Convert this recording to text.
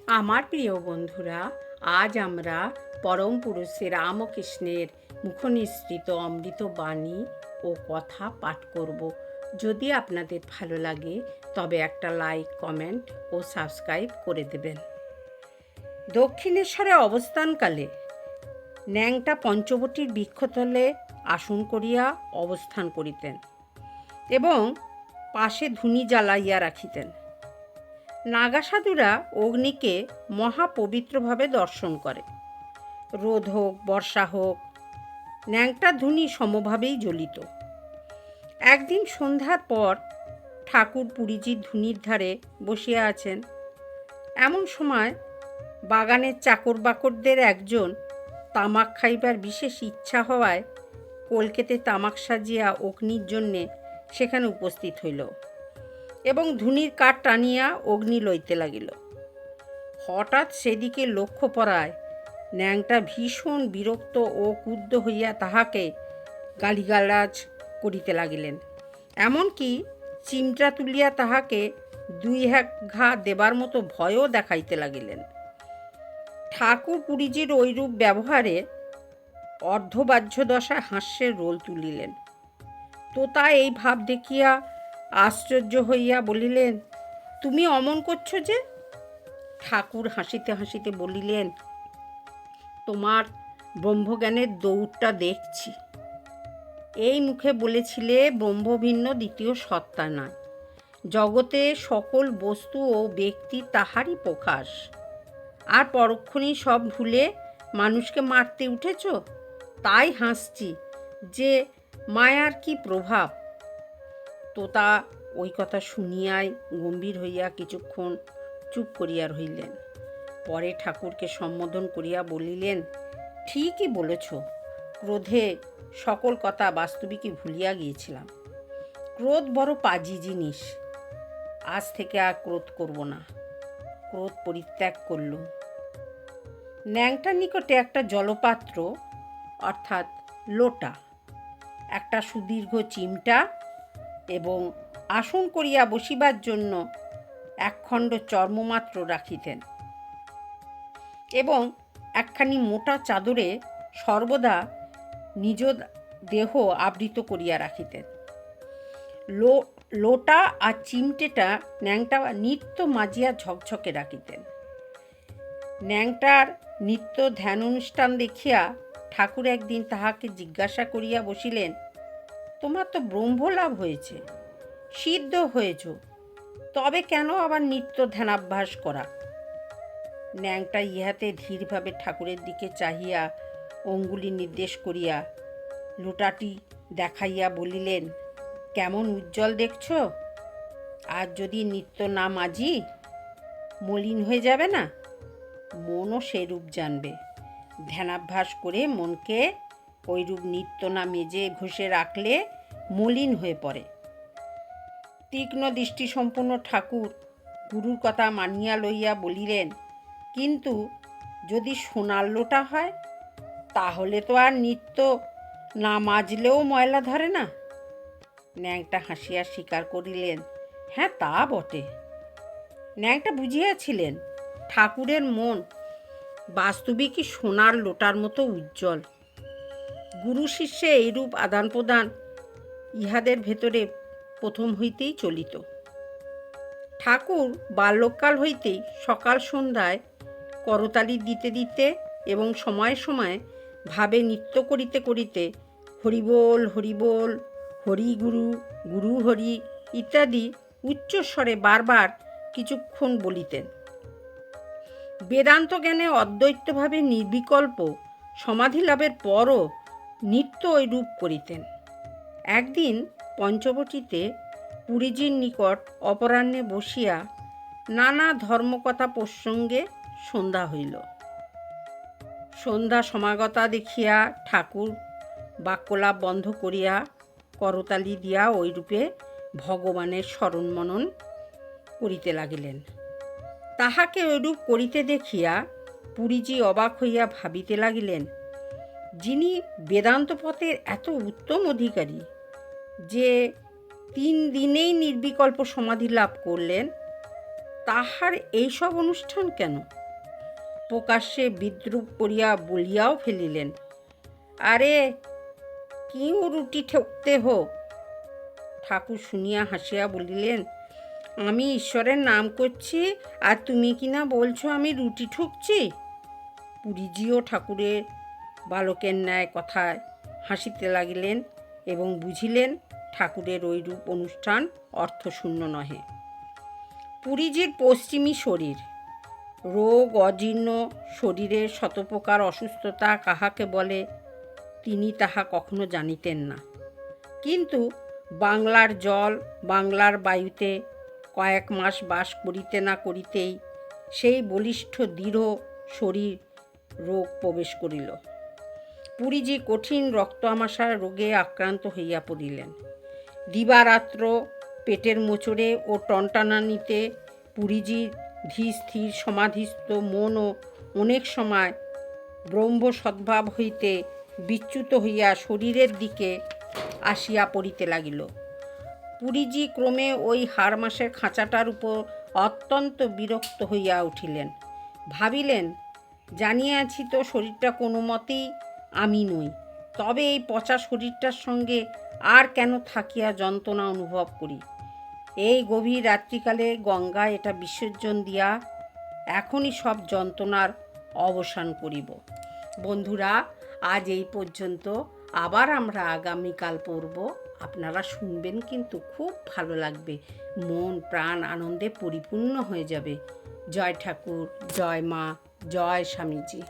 আমার প্রিয় বন্ধুরা, আজ আমরা পরম পুরুষ শ্রী রামকৃষ্ণের মুখনিসৃত অমৃত বাণী ও কথা পাঠ করব। যদি আপনাদের ভালো লাগে তবে একটা লাইক, কমেন্ট ও সাবস্ক্রাইব করে দেবেন। দক্ষিণেশ্বরে অবস্থানকালে ন্যাংটা পঞ্চবটির বৃক্ষতলে আসন করিয়া অবস্থান করিতেন এবং পাশে ধুনি জ্বালাইয়া রাখিতেন। নাগা সাধুরা অগ্নিকে মহাপবিত্রভাবে দর্শন করে। রোদ হোক, বর্ষা হোক, ন্যাংটা ধুনি সমভাবেই জ্বলিত। একদিন সন্ধ্যার পর ঠাকুর পুরীজির ধুনির ধারে বসিয়া আছেন। এমন সময় বাগানের চাকর বাকরদের একজন তামাক খাইবার বিশেষ ইচ্ছা হওয়ায় কলকেতে তামাক সাজিয়া অগ্নির জন্যে সেখানে উপস্থিত হইল এবং ধুনির কাঠ টানিয়া অগ্নি লইতে লাগিল। হঠাৎ সেদিকে লক্ষ্য পড়ায় ন্যাংটা ভীষণ বিরক্ত ও ক্রুদ্ধ হইয়া তাহাকে গালিগালাজ করিতে লাগিলেন। এমনকি চিমটা তুলিয়া তাহাকে দুই এক ঘা দেবার মতো ভয়ও দেখাইতে লাগিলেন। ঠাকুর পুরীজির ঐরূপ ব্যবহারে অর্ধবাহ্য দশায় হাস্যের রোল তুলিলেন। তোতা এই ভাব দেখিয়া আশ্চর্য হইয়া বলিলেন, তুমি অমন করছো যে? ঠাকুর হাসিতে হাসিতে বলিলেন, তোমার ব্রহ্মজ্ঞানের দৌড়টা দেখছি। এই মুখে বলেছিলে ব্রহ্মভিন্ন দ্বিতীয় সত্তা নয়, জগতে সকল বস্তু ও ব্যক্তি তাহারই প্রকাশ, আর পরক্ষণেই সব ভুলে মানুষকে মারতে উঠেছ। তাই হাসছি যে মায়ার কি প্রভাব। তোতা ওই কথা শুনিয়াই গম্ভীর হইয়া কিছুক্ষণ চুপ করিয়া রহিলেন। পরে ঠাকুরকে সম্বোধন করিয়া বলিলেন, ঠিকই বলেছ, ক্রোধে সকল কথা বাস্তবিকই ভুলিয়া গিয়েছিলাম। ক্রোধ বড় পাজি জিনিস। আজ থেকে আর ক্রোধ করব না। ক্রোধ পরিত্যাগ করলুম। ন্যাংটার নিকটে একটা জলপাত্র অর্থাৎ লোটা, একটা সুদীর্ঘ চিমটা এবং আসন করিয়া বসিবার জন্য একখণ্ড চর্মমাত্র রাখিতেন এবং একখানি মোটা চাদরে সর্বদা নিজ দেহ আবৃত করিয়া রাখিতেন। লোটা আর চিমটেটা ন্যাংটা নিত্য মাজিয়া ঝকঝকে রাখিতেন। ন্যাংটার নিত্য ধ্যান অনুষ্ঠান দেখিয়া ঠাকুর একদিন তাহাকে জিজ্ঞাসা করিয়া বসিলেন, তোমার তো ব্রহ্মলাভ হয়েছে, সিদ্ধ হয়েছ, তবে কেন আবার নিত্য ধ্যানাভ্যাস করা? ন্যাংটা ইহাতে ধীরভাবে ঠাকুরের দিকে চাহিয়া অঙ্গুলি নির্দেশ করিয়া লোটাটি দেখাইয়া বলিলেন, কেমন উজ্জ্বল দেখছ? আর যদি নিত্য না মাজি মলিন হয়ে যাবে না? মনও সেরূপ জানবে। ধ্যানাভ্যাস করে মনকে ওইরূপ নিত্য না মেজে ঘষে রাখলে মলিন হয়ে পড়ে। তীক্ষ্ণ দৃষ্টিসম্পন্ন ঠাকুর গুরুর কথা মানিয়া লইয়া বলিলেন, কিন্তু যদি সোনার লোটা হয় তাহলে তো আর নিত্য না মাজলেও ময়লা ধরে না। ন্যাংটা হাসিয়া স্বীকার করিলেন, হ্যাঁ তা বটে। ন্যাংটা বুঝিয়াছিলেন ঠাকুরের মন বাস্তবিকই সোনার লোটার মতো উজ্জ্বল। গুরু শিষ্যে এইরূপ আদান প্রদান ইহাদের ভেতরে প্রথম হইতেই চলিত। ঠাকুর বাল্যকাল হইতেই সকাল সন্ধ্যায় করতালি দিতে দিতে এবং সময়ে সময়ে ভাবে নৃত্য করিতে করিতে হরিবোল হরিবোল, হরি গুরু, গুরু হরি ইত্যাদি উচ্চস্বরে বারবার কিছুক্ষণ বলিতেন। বেদান্ত জ্ঞানে অদ্বৈতভাবে নির্বিকল্প সমাধি লাভের পরও নিত্য ঐরূপ করিতেন। একদিন পঞ্চবটিতে পুরীজির নিকট অপরাহ্নে বসিয়া নানা ধর্মকথা প্রসঙ্গে সন্ধ্যা হইল। সন্ধ্যা সমাগতা দেখিয়া ঠাকুর বাক্যলাপ বন্ধ করিয়া করতালি দিয়া ওইরূপে ভগবানের স্মরণ মনন করিতে লাগিলেন। তাহাকে ওইরূপ করিতে দেখিয়া পুরীজি অবাক হইয়া ভাবিতে লাগিলেন, যিনি বেদান্ত পথের এত উত্তম অধিকারী, যে 3 দিনেই নির্বিকল্প সমাধি লাভ করলেন, তাহার এইসব অনুষ্ঠান কেন? প্রকাশ্যে বিদ্রূপ করিয়া বলিয়াও ফেলিলেন, আরে কিউ রুটি ঠকতে হো। ঠাকুর শুনিয়া হাসিয়া বলিলেন, আমি ঈশ্বরের নাম করছি আর তুমি কিনা বলছো আমি রুটি ঠুকছি। পুরীজিও ঠাকুরের বালকের ন্যায় কথায় হাসিতে লাগিলেন এবং বুঝিলেন ঠাকুরের ওইরূপ অনুষ্ঠান অর্থশূন্য নহে। পুরীজির পশ্চিমী শরীর, রোগ অজীর্ণ শরীরের শতপ্রকার অসুস্থতা কাহাকে বলে তিনি তাহা কখনো জানিতেন না। কিন্তু বাংলার জল বাংলার বায়ুতে কয়েক মাস বাস করিতে না করিতেই সেই বলিষ্ঠ দৃঢ় শরীর রোগ প্রবেশ করিল। পুরীজি কঠিন রক্ত আমাশার রোগে আক্রান্ত হইয়া পড়িলেন। দিবারাত্র পেটের মোচড়ে ও টনটানানিতে পুরীজির ধীর স্থির সমাধিস্থ মনও অনেক সময় ব্রহ্ম সদ্ভাব হইতে বিচ্যুত হইয়া শরীরের দিকে আসিয়া পড়িতে লাগিল। পুরীজি ক্রমে ওই হাড়মাসের খাঁচাটার উপর অত্যন্ত বিরক্ত হইয়া উঠিলেন। ভাবিলেন, জানিয়াছি তো শরীরটা কোনো মতেই আমি নই, তবে এই পচা শরীরটার সঙ্গে আর কেন থাকিয়া যন্ত্রণা অনুভব করি। এই গভীর রাত্রিকালে গঙ্গায় এটা বিসর্জন দিয়া এখনই সব যন্ত্রণার অবসান করিব। বন্ধুরা, আজ এই পর্যন্ত। আবার আমরা আগামীকাল পড়ব। আপনারা শুনবেন, কিন্তু খুব ভালো লাগবে, মন প্রাণ আনন্দে পরিপূর্ণ হয়ে যাবে। জয় ঠাকুর, জয় মা, জয় স্বামীজি।